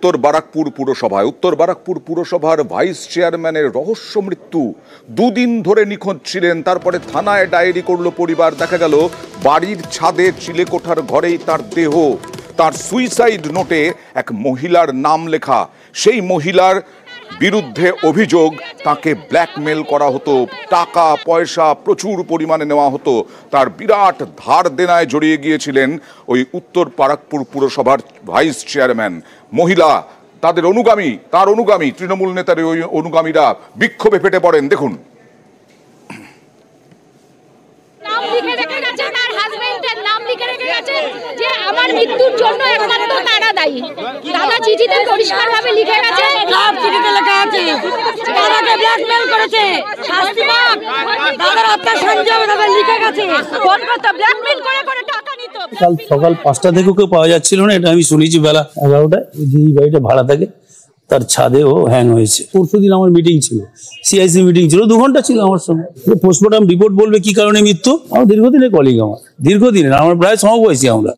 উত্তর বারাকপুর পুরসভার ভাইস চেয়ারম্যানের রহস্য মৃত্যু। দুদিন ধরে নিখোঁজ ছিলেন, তারপরে থানায় ডায়েরি করলো পরিবার। দেখা গেল বাড়ির ছাদে চিলেকোঠার ঘরেই তার দেহ। তার সুইসাইড নোটে এক মহিলার নাম লেখা। সেই মহিলার বিরুদ্ধে অভিযোগ তাকে ব্ল্যাকমেল করা হতো, টাকা পয়সা প্রচুর পরিমাণে নেওয়া হতো। তার বিরাট ধার দেনায় জড়িয়ে গিয়েছিলেন ওই উত্তর বারাকপুর পুরসভার ভাইস চেয়ারম্যান। মহিলা, তার অনুগামী তৃণমূল নেতার ওই অনুগামীরা বিক্ষোভে ফেটে পড়েন। দেখুন। আমার মৃত্যুর জন্য একমাত্র তারা দায়ী। দাদা চিঠিতে পরিষ্কারভাবে লিখে গেছে, সব চিঠিতে লেখা আছে দাদাকে ব্ল্যাকমেল করেছে, শাস্তি পাক, দাদার আত্মা সংযম দাদা লিখে গেছে, ফোন করতে ব্ল্যাকমেল করে টাকা নিত। কাল সকাল 5টা থেকে ওকে পাওয়া যাচ্ছিল না, এটা আমি শুনেছি বেলা 11টায়। যে বাড়িটা ভাড়া থাকে তার ছাদে ও হ্যাং হয়েছে। পরশুদিন আমার মিটিং ছিল, সিআইসি মিটিং ছিল, 2 ঘন্টা ছিল আমার সঙ্গে। পোস্টমর্টম রিপোর্ট বলবে কি কারণে মৃত্যু। আমার দীর্ঘদিনের কলিগ, আমার প্রায় সমবয়সী আমরা।